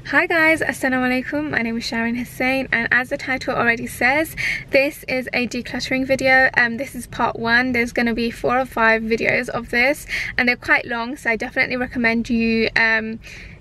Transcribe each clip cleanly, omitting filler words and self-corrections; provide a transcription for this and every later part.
Hi guys, assalamu alaikum. My name is Sharon Hussein, and as the title already says, this is a decluttering video. This is part one. There's going to be 4 or 5 videos of this, and they're quite long, so I definitely recommend you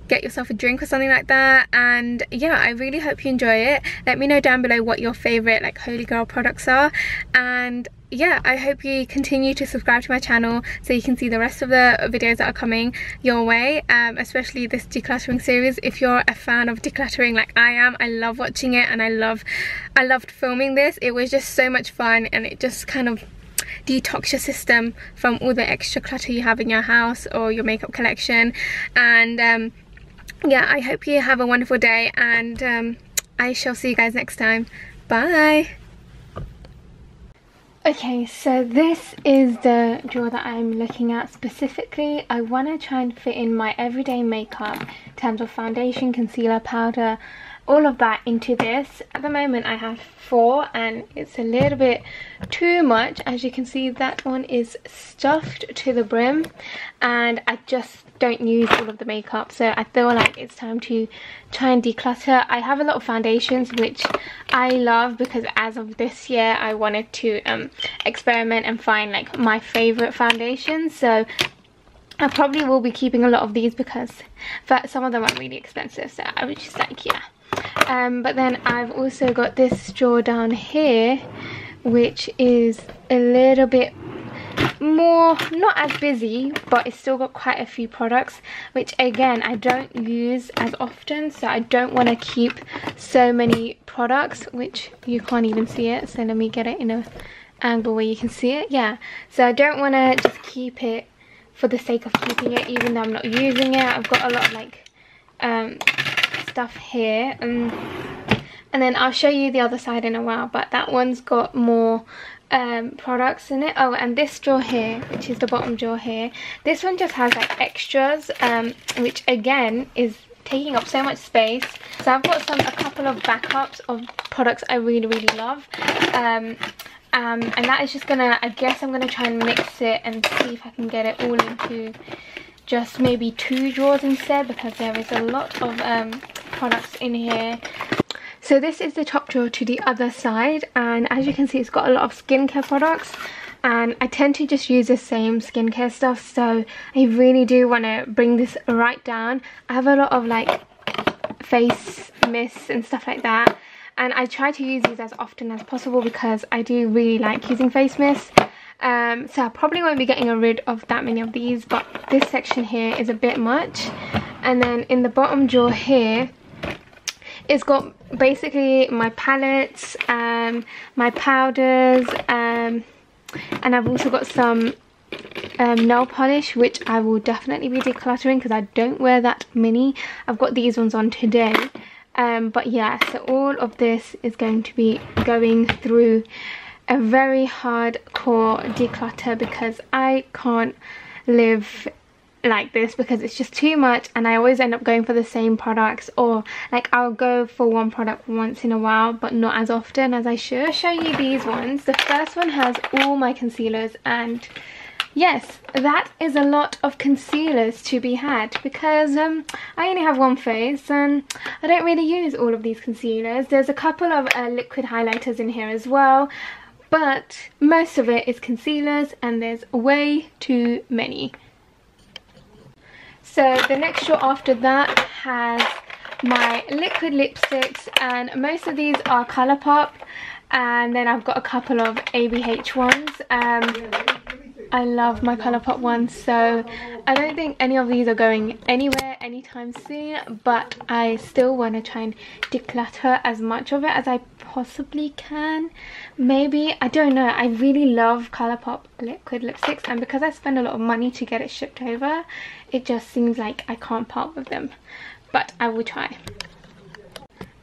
get yourself a drink or something like that. And yeah, I really hope you enjoy it. Let me know down below what your favorite like holy girl products are, and yeah, I hope you continue to subscribe to my channel so you can see the rest of the videos that are coming your way, especially this decluttering series. If you're a fan of decluttering like I am, I love watching it, and I loved filming this. It was just so much fun, and it just kind of detox your system from all the extra clutter you have in your house or your makeup collection. And yeah, I hope you have a wonderful day, and I shall see you guys next time. Bye. Okay, so this is the drawer that I'm looking at specifically. I want to try and fit in my everyday makeup in terms of foundation, concealer, powder, all of that into this. At the moment I have 4, and it's a little bit too much. As you can see, that one is stuffed to the brim, and I just don't use all of the makeup, so I feel like it's time to try and declutter. I have a lot of foundations which I love, because as of this year I wanted to experiment and find like my favorite foundations, so I probably will be keeping a lot of these, because some of them are really expensive, so I was just like, yeah. But then I've also got this drawer down here which is a little bit more, not as busy, but it's still got quite a few products which again I don't use as often, so I don't want to keep so many products, which you can't even see it, so let me get it in a angle where you can see it. Yeah, so I don't want to just keep it for the sake of keeping it, even though I'm not using it. I've got a lot of like stuff here, and then I'll show you the other side in a while, but that one's got more products in it. Oh, and this drawer here, which is the bottom drawer here, this one just has like extras, which again is taking up so much space. So I've got a couple of backups of products I really love, and that is just gonna, I guess I'm gonna try and mix it and see if I can get it all into just maybe 2 drawers instead, because there is a lot of products in here. So this is the top drawer to the other side, and as you can see it's got a lot of skincare products, and I tend to just use the same skincare stuff, so I really do want to bring this right down. I have a lot of like face mists and stuff like that, and I try to use these as often as possible because I do really like using face mists. So I probably won't be getting rid of that many of these, but this section here is a bit much. And then in the bottom drawer here, it's got basically my palettes, my powders, and I've also got some nail polish, which I will definitely be decluttering because I don't wear that many. I've got these ones on today. But yeah, so all of this is going to be going through a very hardcore declutter, because I can't live like this because it's just too much, and I always end up going for the same products, or like I'll go for one product once in a while but not as often as I should. I'll show you these ones. The first one has all my concealers, and yes, that is a lot of concealers to be had, because I only have one face and I don't really use all of these concealers. There's a couple of liquid highlighters in here as well, but most of it is concealers, and there's way too many. So the next drawer after that has my liquid lipsticks, and most of these are Colourpop, and then I've got a couple of ABH ones. I love my Colourpop ones, so I don't think any of these are going anywhere anytime soon, but I still want to try and declutter as much of it as I possibly can. Maybe, I don't know, I really love Colourpop liquid lipsticks, and because I spend a lot of money to get it shipped over, it just seems like I can't part with them, but I will try.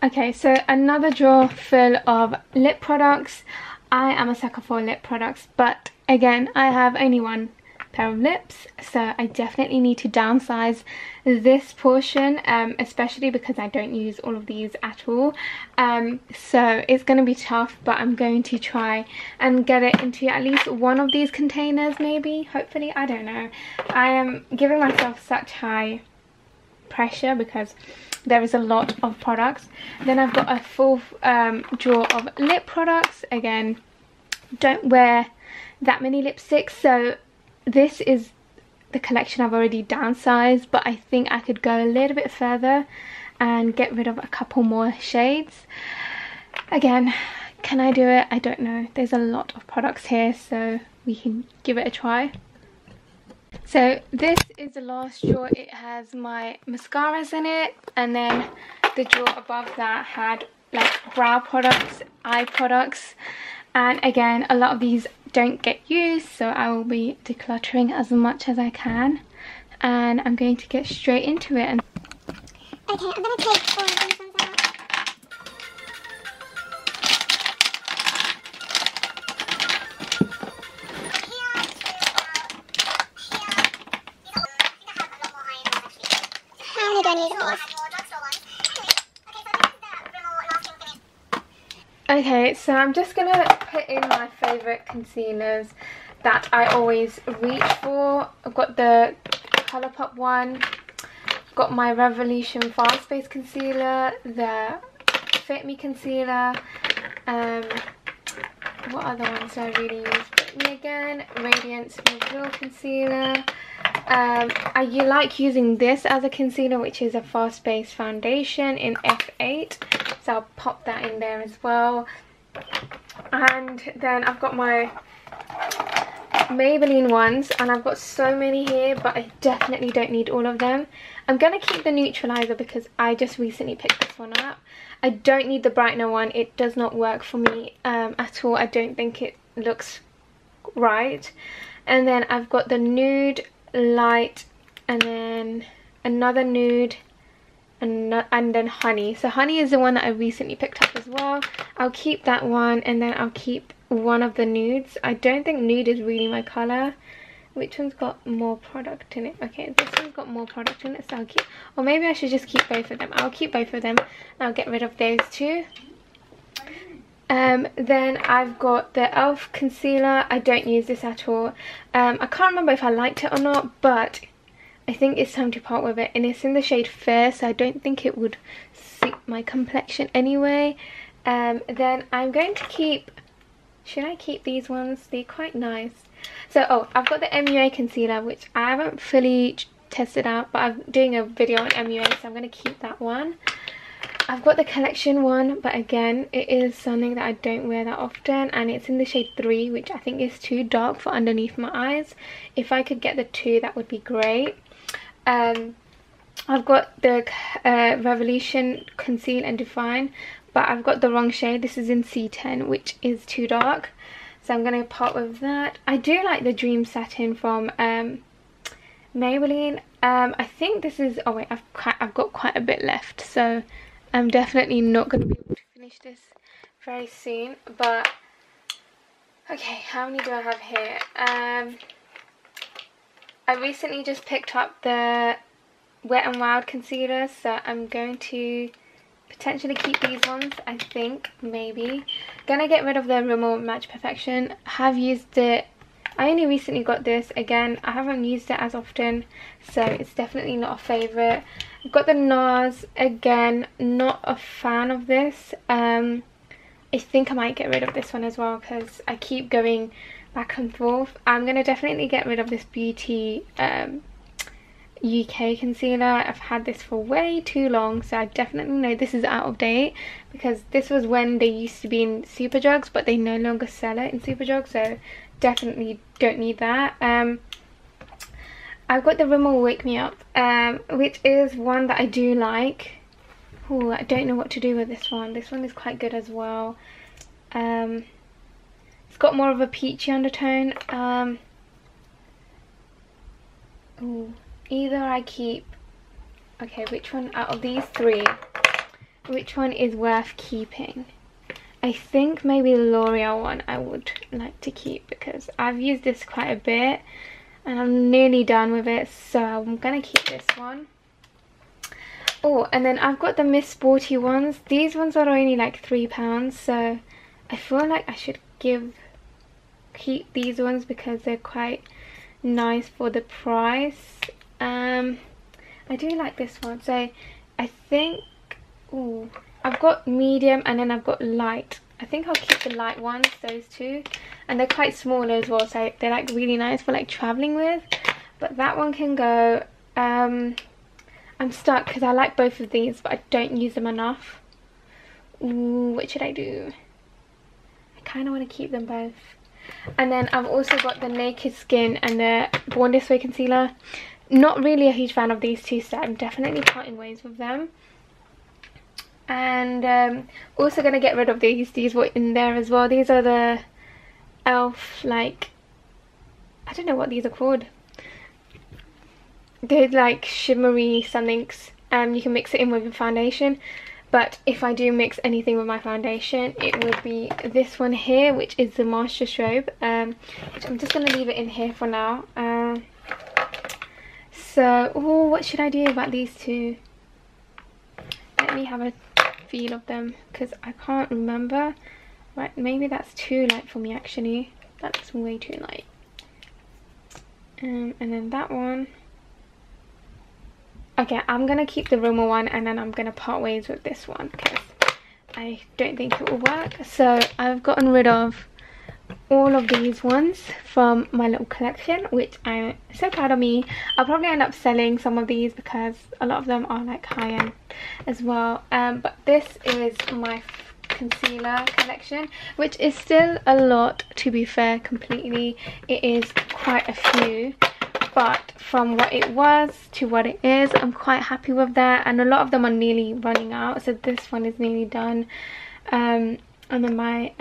Okay, so another drawer full of lip products. I am a sucker for lip products, but again, I have only one pair of lips, so I definitely need to downsize this portion, especially because I don't use all of these at all. So it's going to be tough, but I'm going to try and get it into at least one of these containers, maybe, hopefully. I don't know. I am giving myself such high pressure because there is a lot of products. Then I've got a full drawer of lip products. Again, don't wear that many lipsticks, so this is the collection I've already downsized, but I think I could go a little bit further and get rid of a couple more shades. Again, can I do it? I don't know. There's a lot of products here, so we can give it a try. So this is the last drawer. It has my mascaras in it, and then the drawer above that had like brow products, eye products, and again, a lot of these don't get used, so I will be decluttering as much as I can, and I'm going to get straight into it. Okay, I'm gonna take all of these ones out. How many do I need of these? Okay, so I'm just gonna put in my favourite concealers that I always reach for. I've got the Colourpop one, got my Revolution Fast Space Concealer, the Fit Me Concealer, what other ones do I really use? Fit Me again, Radiance Reveal Concealer. I like using this as a concealer, which is a Fast Base foundation in F8, so I'll pop that in there as well. And then I've got my Maybelline ones, and I've got so many here, but I definitely don't need all of them. I'm gonna keep the neutralizer because I just recently picked this one up. I don't need the brightener one. It does not work for me at all. I don't think it looks right. And then I've got the nude, light, and then another nude, and then honey. So honey is the one that I recently picked up as well. I'll keep that one, and then I'll keep one of the nudes. I don't think nude is really my colour. Which one's got more product in it? Okay, this one's got more product in it, so I'll keep, or maybe I should just keep both of them. I'll keep both of them. I'll get rid of those two. Then I've got the e.l.f. concealer. I don't use this at all. I can't remember if I liked it or not, but I think it's time to part with it, and it's in the shade Fair, so I don't think it would suit my complexion anyway. Then I'm going to keep, should I keep these ones? They're quite nice. So, oh, I've got the MUA concealer, which I haven't fully tested out, but I'm doing a video on MUA, so I'm going to keep that one. I've got the collection one, but again, it is something that I don't wear that often, and it's in the shade 3, which I think is too dark for underneath my eyes. If I could get the 2, that would be great. I've got the Revolution Conceal and Define, but I've got the wrong shade. This is in C10, which is too dark, so I'm going to part with that. I do like the Dream Satin from Maybelline. I think this is, oh wait, I've got quite a bit left, so I'm definitely not going to be able to finish this very soon. But okay, how many do I have here? I recently just picked up the Wet n Wild concealer, so I'm going to potentially keep these ones. I think, maybe. Gonna get rid of the Rimmel Match Perfection. Have used it. I only recently got this. Again, I haven't used it as often, so it's definitely not a favourite. I've got the NARS. Again, not a fan of this. I think I might get rid of this one as well because I keep going back and forth. I'm going to definitely get rid of this Beauty UK concealer. I've had this for way too long, so I definitely know this is out of date because this was when they used to be in Superdrugs, but they no longer sell it in Superdrug, so definitely don't need that. I've got the Rimmel Wake Me Up, which is one that I do like. Oh, I don't know what to do with this one. This one is quite good as well. It's got more of a peachy undertone. Ooh, either I keep, okay, which one out of these three, which one is worth keeping? I think maybe the L'Oreal one I would like to keep because I've used this quite a bit and I'm nearly done with it, so I'm gonna keep this one. Oh, and then I've got the Miss Sporty ones. These ones are only like £3, so I feel like I should keep these ones because they're quite nice for the price. I do like this one. So I think, ooh, I've got medium and then I've got light. I think I'll keep the light ones, those two. And they're quite small as well, so they're like really nice for like traveling with. But that one can go. I'm stuck because I like both of these, but I don't use them enough. Ooh, what should I do? I kind of want to keep them both. And then I've also got the Naked Skin and the Born This Way concealer. Not really a huge fan of these two, so I'm definitely parting ways with them. And also going to get rid of these. These were in there as well. These are the elf, like, I don't know what these are called. They're like shimmery somethings. You can mix it in with your foundation. But if I do mix anything with my foundation, it would be this one here, which is the Master Strobe. Which I'm just going to leave it in here for now. So, oh, what should I do about these two? Let me have a feel of them, because I can't remember. Right, maybe that's too light for me actually. That's way too light. And then that one. Okay, I'm going to keep the Rimmel one, and then I'm going to part ways with this one, because I don't think it will work. So, I've gotten rid of all of these ones from my little collection, which I'm so proud of me. I'll probably end up selling some of these because a lot of them are like high-end as well. But this is my concealer collection, which is still a lot, to be fair. Completely, it is quite a few, but from what it was to what it is, I'm quite happy with that. And a lot of them are nearly running out, so this one is nearly done. And then my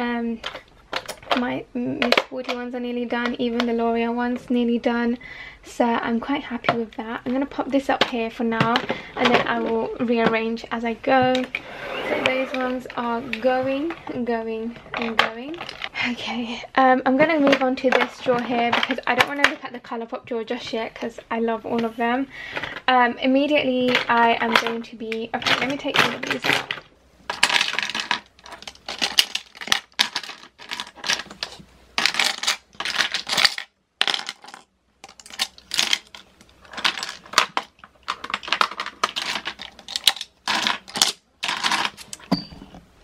Miss 40 ones are nearly done. Even the L'Oreal one's nearly done. So I'm quite happy with that. I'm going to pop this up here for now, and then I will rearrange as I go. So those ones are going. Okay, I'm going to move on to this drawer here, because I don't want to look at the Colourpop drawer just yet, because I love all of them. Immediately I am going to be... Okay, let me take all of these out.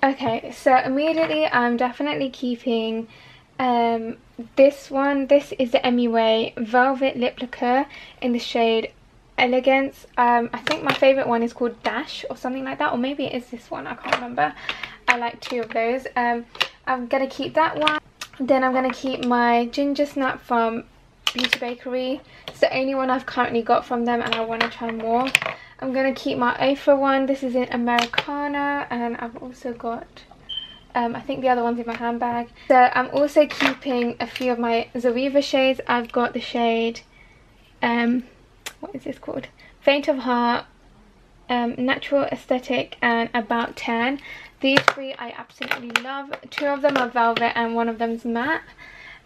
Okay, so immediately I'm definitely keeping this one. This is the MUA Velvet Lip Lacquer in the shade Elegance. I think my favourite one is called Dash or something like that, or maybe it is this one, I can't remember. I like two of those. I'm going to keep that one. Then I'm going to keep my Ginger Snap from Beauty Bakery. It's the only one I've currently got from them, and I want to try more. I'm going to keep my Ofra one. This is in Americana, and I've also got, I think the other one's in my handbag. So I'm also keeping a few of my Zoeva shades. I've got the shade, what is this called? Faint of Heart, Natural Aesthetic, and About 10. These three I absolutely love. Two of them are velvet and one of them's matte.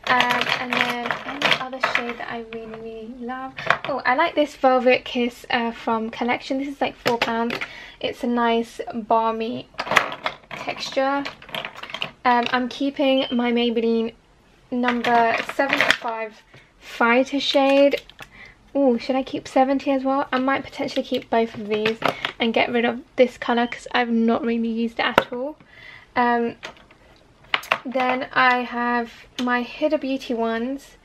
And then any other shade that I really love. Oh, I like this Velvet Kiss from Collection. This is like £4. It's a nice balmy texture. I'm keeping my Maybelline number 75 Fighter shade. Oh, should I keep 70 as well? I might potentially keep both of these and get rid of this colour, because I've not really used it at all. Then I have my Huda Beauty ones,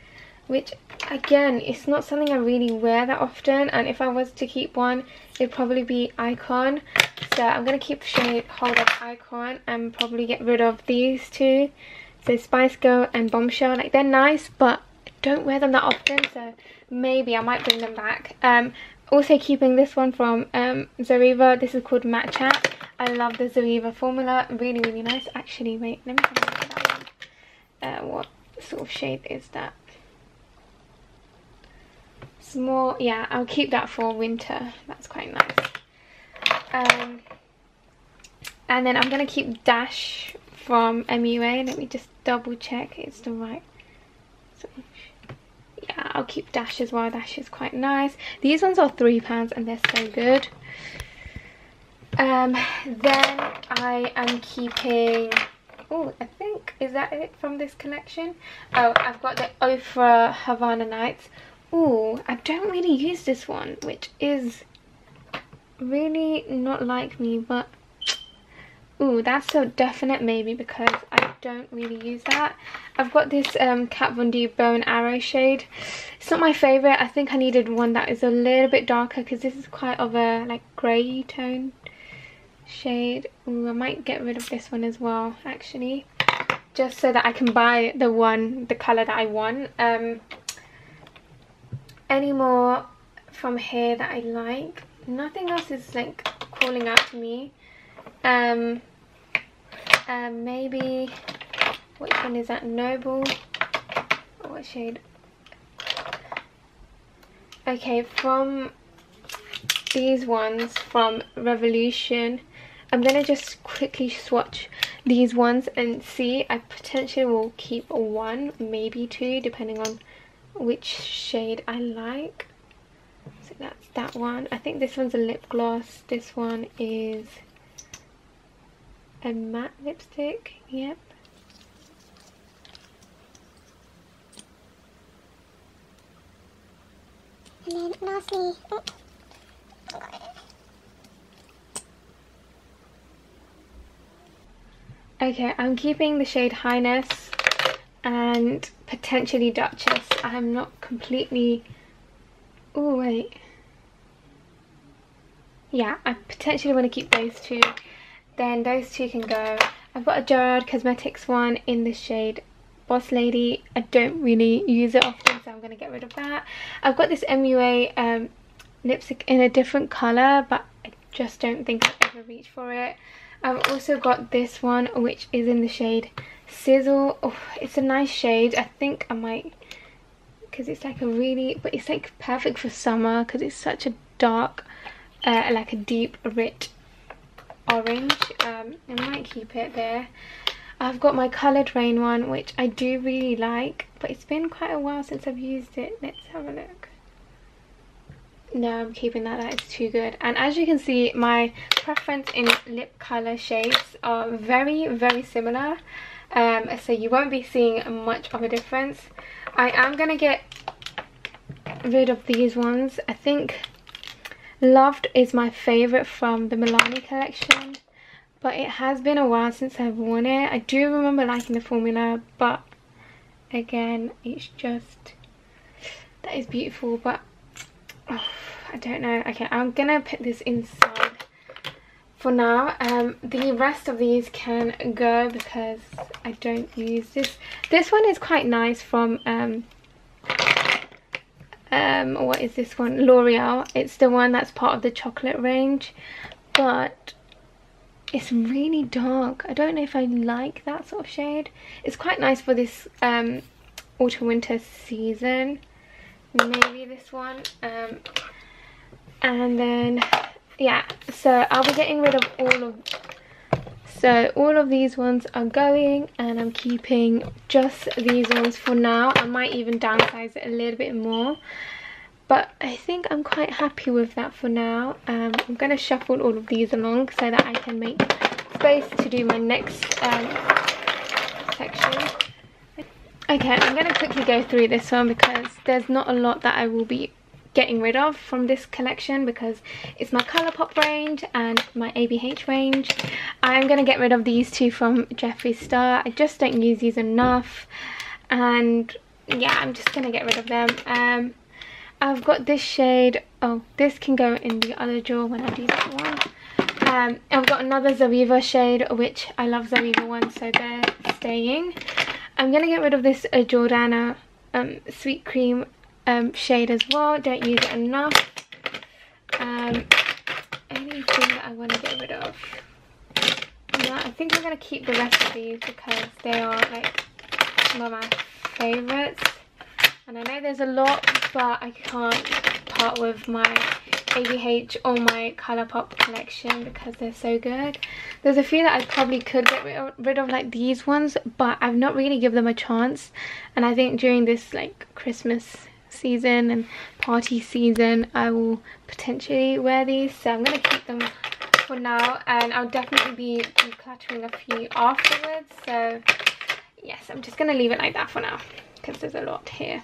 which again, it's not something I really wear that often, and if I was to keep one, it'd probably be Icon. So I'm going to keep the shade Hold Up Icon and probably get rid of these two. So Spice Girl and Bombshell. Like, they're nice, but I don't wear them that often, so maybe I might bring them back. Also keeping this one from Zoeva. This is called Matte Chat. I love the Zoeva formula. Really nice. Actually, wait, let me have a look at that one. What sort of shade is that? Small. Yeah, I'll keep that for winter. That's quite nice. And then I'm going to keep Dash from MUA. Let me just double check it's the right. So, yeah, I'll keep Dash as well. Dash is quite nice. These ones are £3 and they're so good. Then I am keeping, oh, I think, is that it from this collection? Oh, I've got the Ofra Havana Nights. Oh, I don't really use this one, which is really not like me, but ooh, that's a definite maybe because I don't really use that. I've got this Kat Von D Bow and Arrow shade. It's not my favourite. I think I needed one that is a little bit darker because this is quite of a like grey tone shade. Ooh, I might get rid of this one as well actually, just so that I can buy the colour that I want. Any more from here that I like? Nothing else is like calling out to me. Maybe, which one is that? Noble? Oh, what shade? Okay, from these ones from Revolution, I'm gonna just quickly swatch these ones and see. I potentially will keep one, maybe two, depending on which shade I like. So that's that one. I think this one's a lip gloss. This one is a matte lipstick. Yep. And then lastly, okay, I'm keeping the shade Highness and potentially Duchess. I'm not completely... oh wait, yeah, I potentially want to keep those two. Then those two can go. I've got a Gerard Cosmetics one in the shade Boss Lady. I don't really use it often, so I'm going to get rid of that. I've got this MUA lipstick in a different colour, but I just don't think I'll ever reach for it. I've also got this one, which is in the shade Sizzle. Oh, it's a nice shade. I think I might, because it's like a really, but it's like perfect for summer because it's such a dark, like a deep, rich orange. I might keep it there. I've got my Coloured Rain one, which I do really like, but it's been quite a while since I've used it. Let's have a look. No, I'm keeping that. That is too good. And as you can see, my preference in lip colour shades are very, very similar. So you won't be seeing much of a difference. I am going to get rid of these ones. I think Loved is my favourite from the Milani collection, but it has been a while since I've worn it. I do remember liking the formula, but again, it's just, that is beautiful, but oh, I don't know. Okay, I'm gonna put this inside for now. The rest of these can go because I don't use this. This one is quite nice from what is this one? L'Oreal. It's the one that's part of the chocolate range, but it's really dark. I don't know if I like that sort of shade. It's quite nice for this autumn winter season. Maybe this one. And then yeah, so I'll be getting rid of all of these ones are going, and I'm keeping just these ones for now. I might even downsize it a little bit more, but I think I'm quite happy with that for now. I'm going to shuffle all of these along so that I can make space to do my next section. Okay, I'm going to quickly go through this one because there's not a lot that I will be getting rid of from this collection because it's my Colourpop range and my ABH range. I'm going to get rid of these two from Jeffree Star. I just don't use these enough, and yeah, I'm just going to get rid of them. I've got this shade. Oh, this can go in the other drawer when I do that one. I've got another Zoeva shade, which I love Zoeva ones, so they're staying. I'm going to get rid of this Jordana Sweet Cream shade as well. Don't use it enough. Anything that I want to get rid of? Yeah, I think I'm going to keep the rest of these because they are like some of my favourites. And I know there's a lot, but I can't part with my ABH or my Colourpop collection because they're so good. There's a few that I probably could get rid of, like these ones, but I've not really given them a chance. And I think during this like Christmas season and party season, I will potentially wear these. So I'm going to keep them for now, and I'll definitely be decluttering a few afterwards. So yes, I'm just going to leave it like that for now because there's a lot here.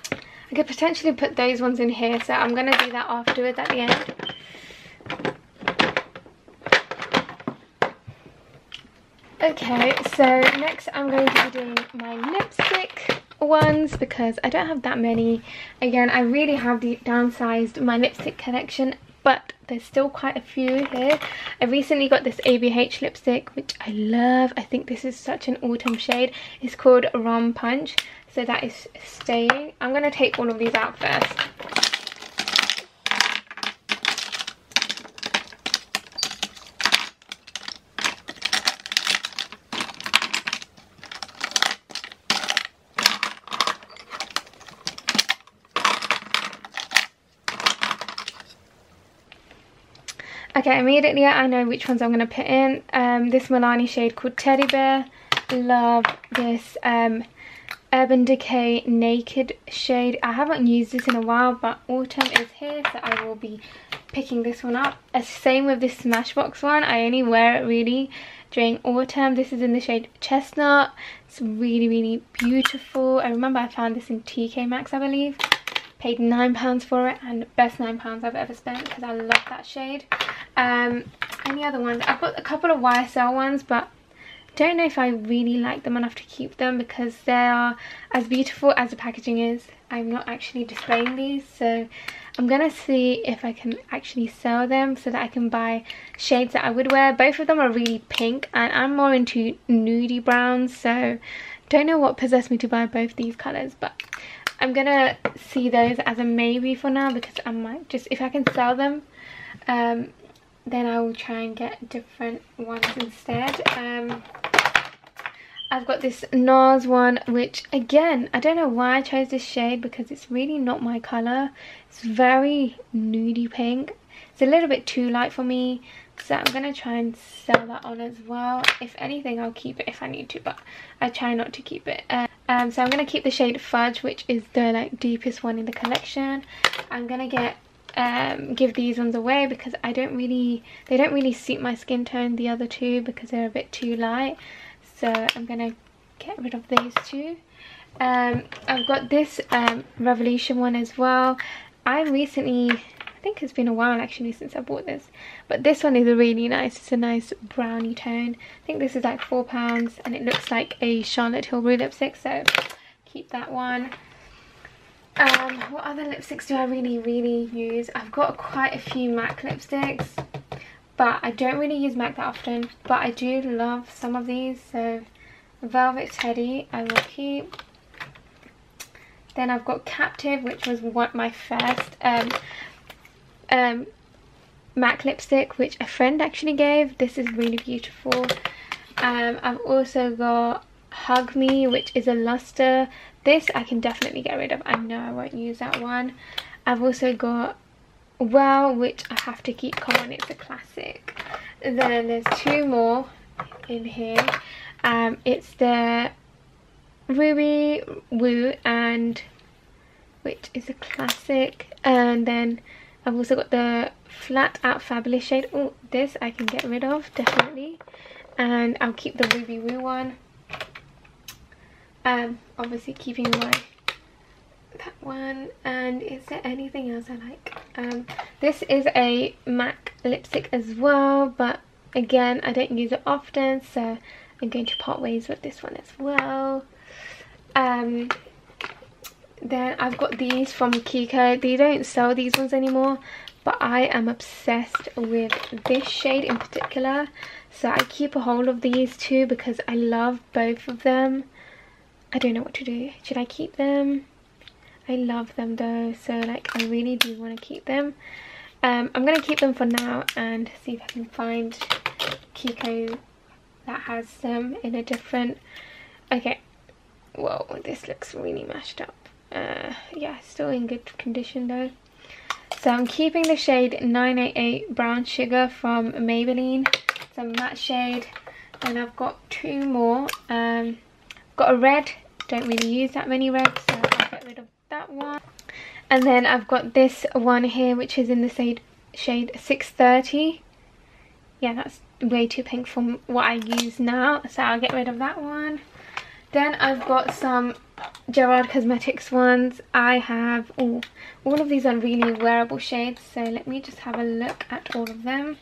I could potentially put those ones in here, so I'm going to do that afterwards at the end. Okay, so next I'm going to be doing my lipstick ones because I don't have that many. Again, I really have downsized my lipstick collection, but there's still quite a few here. I recently got this ABH lipstick, which I love. I think this is such an autumn shade. It's called Rum Punch, so that is staying. I'm going to take all of these out first. Okay, immediately I know which ones I'm going to put in. This Milani shade called Teddy Bear. Love this Urban Decay Naked shade. I haven't used this in a while, but autumn is here, so I will be picking this one up. Same with this Smashbox one. I only wear it really during autumn. This is in the shade Chestnut. It's really, really beautiful. I remember I found this in TK Maxx, I believe. Paid £9 for it, and best £9 I've ever spent because I love that shade. Any other ones? I've got a couple of YSL ones, but don't know if I really like them enough to keep them because they are as beautiful as the packaging is. I'm not actually displaying these, so I'm gonna see if I can actually sell them so that I can buy shades that I would wear. Both of them are really pink, and I'm more into nudie browns, so don't know what possessed me to buy both these colors, but I'm gonna see those as a maybe for now because I might just, if I can sell them, then I will try and get different ones instead. I've got this NARS one, which again, I don't know why I chose this shade because it's really not my colour. It's very nudie pink. It's a little bit too light for me, so I'm going to try and sell that on as well. If anything, I'll keep it if I need to, but I try not to keep it. So I'm going to keep the shade Fudge, which is the deepest one in the collection. I'm going to get give these ones away because they don't really suit my skin tone, the other two, because they're a bit too light. So I'm gonna get rid of these two. I've got this Revolution one as well. I think it's been a while actually since I bought this, but this one is really nice. It's a nice brownie tone. I think this is like £4, and it looks like a Charlotte Tilbury lipstick, so keep that one. What other lipsticks do I really use? I've got quite a few MAC lipsticks, but I don't really use MAC that often, but I do love some of these. So Velvet Teddy I will keep. Then I've got Captive, which was my first MAC lipstick, which a friend actually gave. This is really beautiful. I've also got Hug Me, which is a luster. This I can definitely get rid of. I know I won't use that one. I've also got Well, which I have to keep. Come on, it's a classic. And then there's two more in here. It's the Ruby Woo, and which is a classic. And then I've also got the Flat Out Fabulous shade. Oh, this I can get rid of definitely, and I'll keep the Ruby Woo one. Obviously keeping that one. And is there anything else I like? This is a MAC lipstick as well, but again I don't use it often, so I'm going to part ways with this one as well. Then I've got these from Kiko. They don't sell these ones anymore, but I am obsessed with this shade in particular, so I keep a hold of these two because I love both of them. I don't know what to do. Should I keep them? I love them though, so like I really do want to keep them. I'm going to keep them for now and see if I can find Kiko that has them in a different... Okay, whoa, this looks really mashed up. Yeah, still in good condition though. So I'm keeping the shade 988 Brown Sugar from Maybelline. It's a matte shade. And I've got two more. Got a red. Don't really use that many reds, so I'll get rid of that one. And then I've got this one here, which is in the shade 630. Yeah, that's way too pink from what I use now, so I'll get rid of that one. Then I've got some Gerard Cosmetics ones. I have all of these are really wearable shades, so let me just have a look at all of them.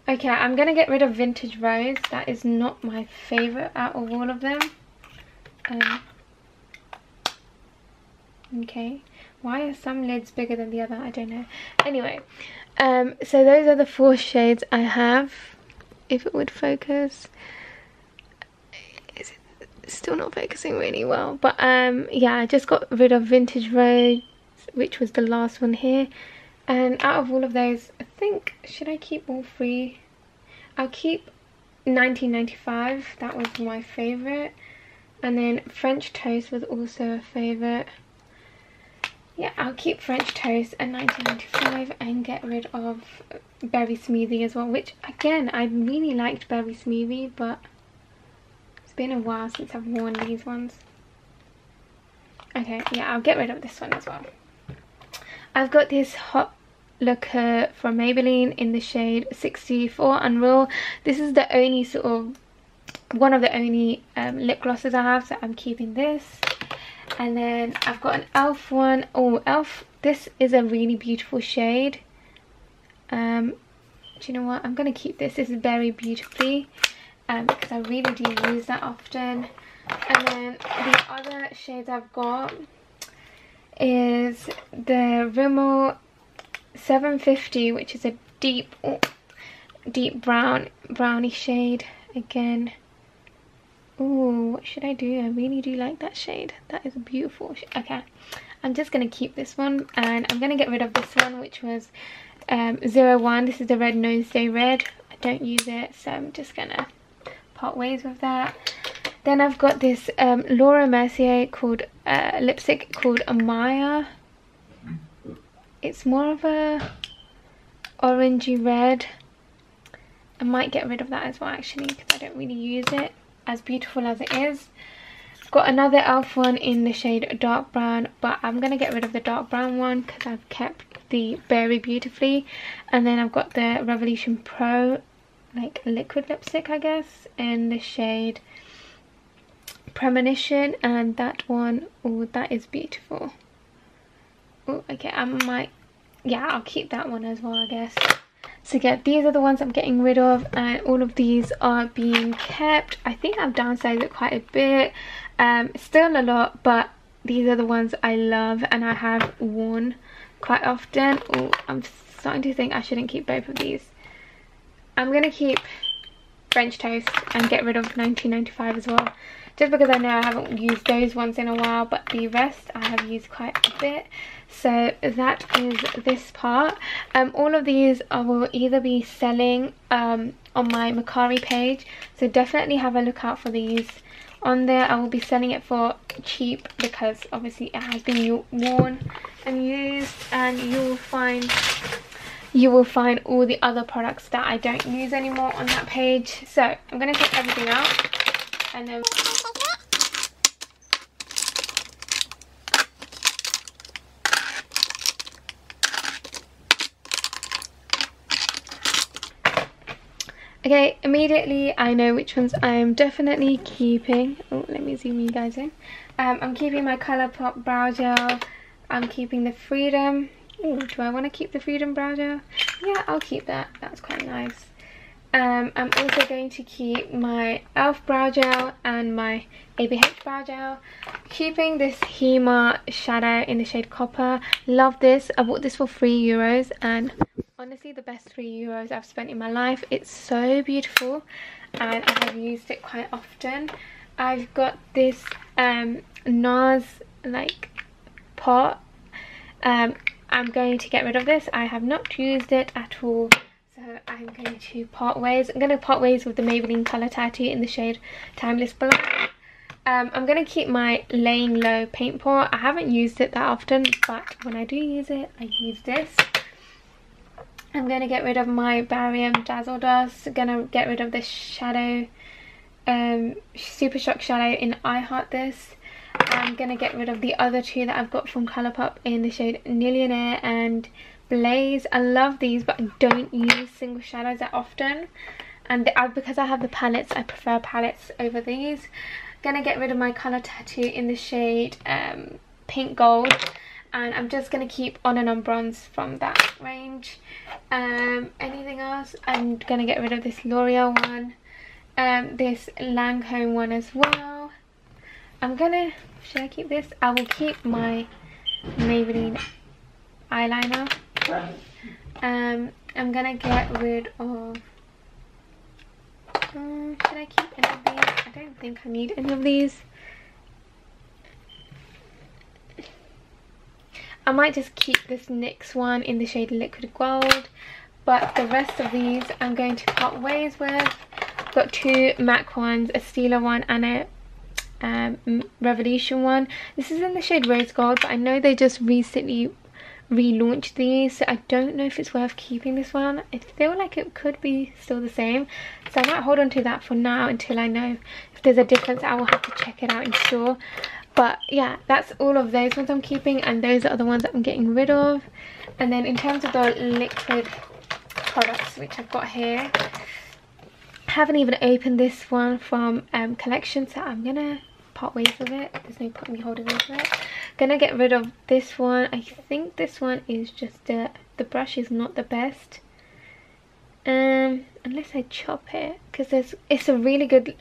Okay, I'm gonna get rid of Vintage Rose. That is not my favorite out of all of them. Okay, why are some lids bigger than the other? I don't know. Anyway, so those are the 4 shades I have. If it would focus. Is it still not focusing really well? But yeah, I just got rid of Vintage Rose, which was the last one here. And out of all of those, I think, should I keep all 3? I'll keep 1995, that was my favourite. And then French Toast was also a favourite. Yeah, I'll keep French Toast and 1995 and get rid of Berry Smoothie as well. Which, again, I really liked Berry Smoothie, but it's been a while since I've worn these ones. Okay, yeah, I'll get rid of this one as well. I've got this Hot Looker from Maybelline in the shade 64 Unreal. This is the only sort of one of the only lip glosses I have, so I'm keeping this. And then I've got an e.l.f. one. Oh, e.l.f. This is a really beautiful shade. Do you know what? I'm gonna keep this. This is Berry Beautifully, because I really do use that often. And then the other shades I've got is the Rimmel 750, which is a deep brownie shade again. Ooh, what should I do? I really do like that shade. That is a beautiful shade. Okay, I'm just gonna keep this one, and I'm gonna get rid of this one, which was 01. This is the Red Nose Day Red. I don't use it, so I'm just gonna part ways with that. Then I've got this Laura Mercier called lipstick called Amaya. It's more of a orangey red. I might get rid of that as well, actually, because I don't really use it, as beautiful as it is. I've got another e.l.f. one in the shade dark brown, but I'm gonna get rid of the dark brown one because I've kept the Berry Beautifully. And then I've got the Revolution Pro, like liquid lipstick, I guess, in the shade Premonition, and that one, oh, that is beautiful. Oh, okay, I might, yeah, I'll keep that one as well, I guess. So yeah, these are the ones I'm getting rid of, and all of these are being kept. I think I've downsized it quite a bit, still a lot, but these are the ones I love and I have worn quite often. Oh, I'm starting to think I shouldn't keep both of these. I'm gonna keep French Toast and get rid of 1995 as well, just because I know I haven't used those ones in a while, but the rest I have used quite a bit. So that is this part. All of these I will either be selling on my Mercari page, so definitely have a look out for these on there. I will be selling it for cheap because obviously it has been worn and used, and you will find all the other products that I don't use anymore on that page. So I'm going to take everything out and then okay, immediately I know which ones I'm definitely keeping. Oh, let me zoom you guys in. I'm keeping my Colourpop brow gel. I'm keeping the Freedom. Oh, do I want to keep the Freedom brow gel? Yeah, I'll keep that. That's quite nice. I'm also going to keep my e.l.f. brow gel and my ABH brow gel. Keeping this Hema shadow in the shade Copper. Love this. I bought this for €3 and honestly the best €3 I've spent in my life. It's so beautiful and I have used it quite often. I've got this NARS like pot. I'm going to get rid of this. I have not used it at all, so I'm going to part ways. I'm going to part ways with the Maybelline Colour Tattoo in the shade Timeless Black. I'm going to keep my Laying Low paint pot. I haven't used it that often, but when I do use it, I use this. I'm going to get rid of my Barium Dazzle Dust. Going to get rid of this shadow, Super Shock shadow in I Heart This. I'm going to get rid of the other two that I've got from Colourpop in the shade Millionaire and Blaze. I love these, but I don't use single shadows that often. And because I have the palettes, I prefer palettes over these. I'm going to get rid of my Colour Tattoo in the shade Pink Gold. and I'm just going to keep On and On Bronze from that range. Anything else? I'm going to get rid of this L'Oreal one, this Lancome one as well. Should I keep this? I will keep my Maybelline eyeliner. I'm gonna get rid of, should I keep any of these? I don't think I need any of these. I might just keep this NYX one in the shade Liquid Gold, but the rest of these I'm going to part ways with. I've got two MAC ones, a Stila one and a Revolution one. This is in the shade Rose Gold, but I know they just recently relaunched these, so I don't know if it's worth keeping this one. I feel like it could be still the same, so I might hold on to that for now until I know if there's a difference. I will have to check it out in store. But yeah, that's all of those ones I'm keeping, and those are the ones that I'm getting rid of. And then in terms of the liquid products which I've got here, I haven't even opened this one from Collection, so I'm gonna part ways with it. There's no point in me holding on to it. Gonna get rid of this one. I think this one is just the brush is not the best, unless I chop it, because it's a really good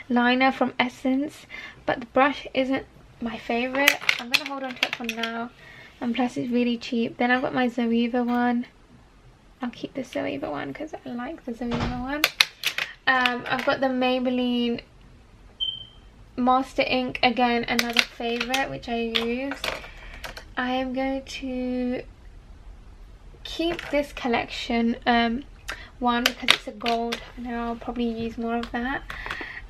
liner from Essence, but the brush isn't my favorite. I'm gonna hold on to it for now, and plus it's really cheap. Then I've got my Zoeva one. I'll keep the Zoeva one because I like the Zoeva one. I've got the Maybelline Master Ink, again another favorite which I use. I am going to keep this Collection one because it's a gold, and I'll probably use more of that.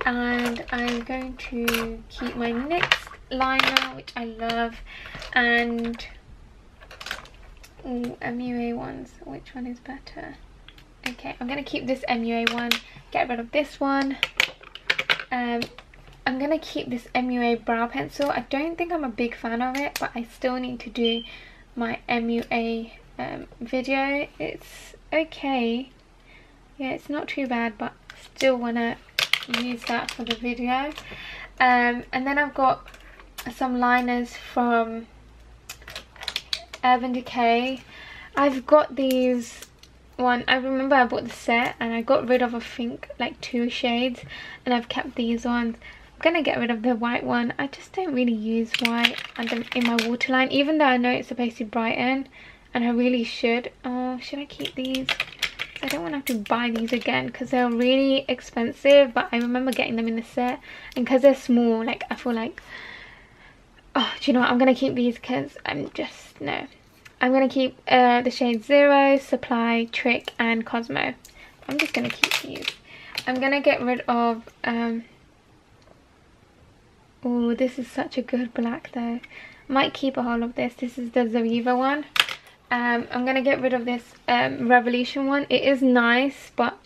And I'm going to keep my NYX liner, which I love, and MUA ones. Which one is better? Okay, I'm going to keep this MUA one, get rid of this one. I'm going to keep this MUA brow pencil. I don't think I'm a big fan of it, but I still need to do my MUA video. It's okay. Yeah, it's not too bad, but still want to use that for the video. And then I've got some liners from Urban Decay. I've got these I remember I bought the set and I got rid of I think like 2 shades, and I've kept these ones. I'm gonna get rid of the white one. I just don't really use white in my waterline, even though I know it's supposed to brighten, and I really should. Oh, should I keep these? I don't want to have to buy these again because they're really expensive, but I remember getting them in the set, and because they're small, like I feel like, oh, do you know what, I'm gonna keep these because I'm gonna keep the shades Zero, Supply, Trick and Cosmo. I'm just gonna keep these. I'm gonna get rid of oh, this is such a good black though. Might keep a whole of this. This is the Zoeva one. I'm gonna get rid of this Revolution one. It is nice, but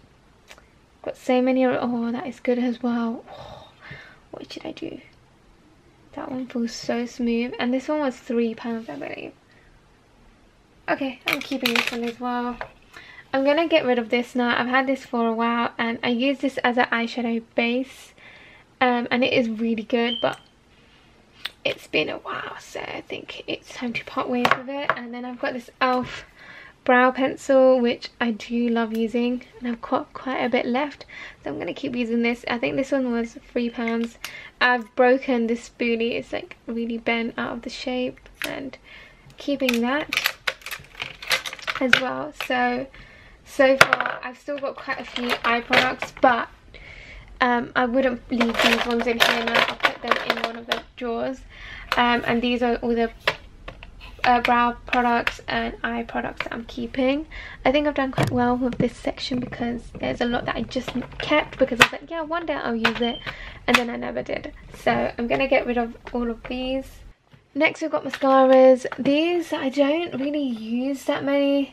got so many. Oh, that is good as well. Oh, what should I do? That one feels so smooth, and this one was £3, I believe. Okay, I'm keeping this one as well. I'm gonna get rid of this now. I've had this for a while, and I use this as an eyeshadow base, and it is really good, but it's been a while, so I think it's time to part ways with it. And then I've got this e.l.f. brow pencil, which I do love using, and I've got quite a bit left, so I'm going to keep using this. I think this one was £3. I've broken this spoolie. It's like really bent out of the shape, and keeping that as well. So far I've still got quite a few eye products, but I wouldn't leave these ones in here now. I'll put them in one of the drawers. And these are all the brow products and eye products that I'm keeping. I think I've done quite well with this section because there's a lot that I just kept because I was like, yeah, one day I'll use it, and then I never did. So I'm gonna get rid of all of these. Next we've got mascaras. These I don't really use that many.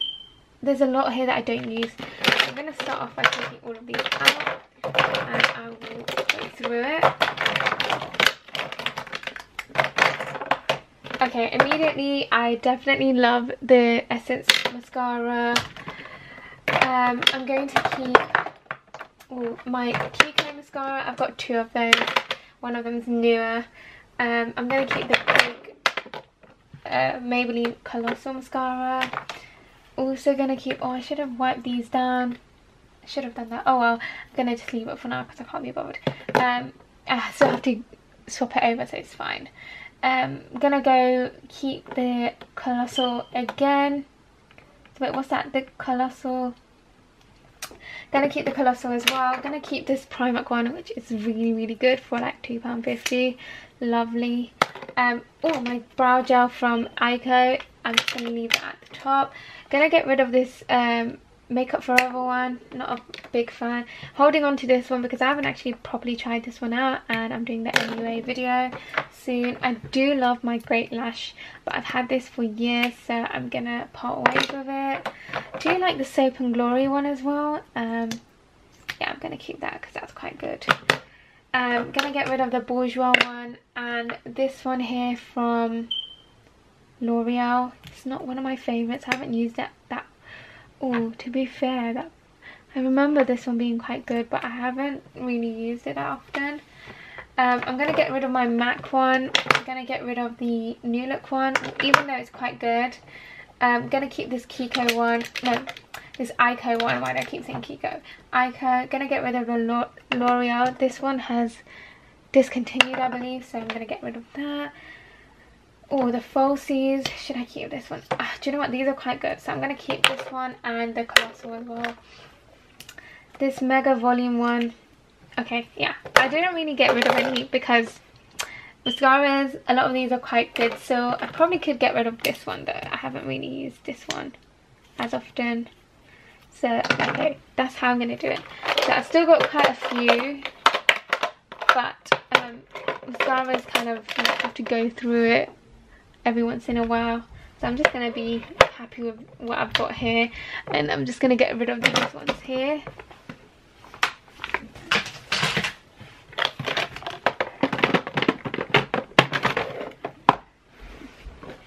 There's a lot here that I don't use. So I'm gonna start off by taking all of these out, and I will go through it. Okay, immediately I definitely love the Essence mascara. I'm going to keep my Kiko mascara. I've got 2 of those. One of them is newer. I'm going to keep the big Maybelline Colossal Mascara. Also gonna keep, oh I should have wiped these down. I should have done that. Oh well, I'm gonna just leave it for now because I can't be bothered. I still have to swap it over, so it's fine. Gonna go keep the Colossal again. So wait, what's that? The Colossal. Gonna keep the Colossal as well. Gonna keep this Primark one, which is really good for like £2.50. Lovely. Oh, my brow gel from Ico. I'm just gonna leave it at the top. Gonna get rid of this Makeup Forever one. Not a big fan. Holding on to this one because I haven't actually properly tried this one out, and I'm doing the MUA video soon. I do love my Great Lash, but I've had this for years, so I'm gonna part ways with it. Do like the Soap and Glory one as well. Yeah, I'm gonna keep that because that's quite good. Gonna get rid of the Bourjois one and this one here from L'Oreal. It's not one of my favorites. I haven't used it that. Oh, to be fair, that I remember this one being quite good, but I haven't really used it that often. I'm gonna get rid of my MAC one. I'm gonna get rid of the New Look one, even though it's quite good. I'm gonna keep this Kiko one. No, this Ico one. Why do I keep saying Kiko? Ico. Gonna get rid of the L'Oreal. This one has discontinued, I believe, so I'm gonna get rid of that. Oh, the falsies. Should I keep this one? Do you know what? These are quite good, so I'm gonna keep this one and the Colossal as well. This Mega Volume one. Okay, yeah. I didn't really get rid of any because mascaras, a lot of these are quite good, so I probably could get rid of this one though. I haven't really used this one as often. So, okay, that's how I'm going to do it. So I've still got quite a few, but mascaras kind of, you have to go through it every once in a while. So I'm just going to be happy with what I've got here, and I'm just going to get rid of these ones here.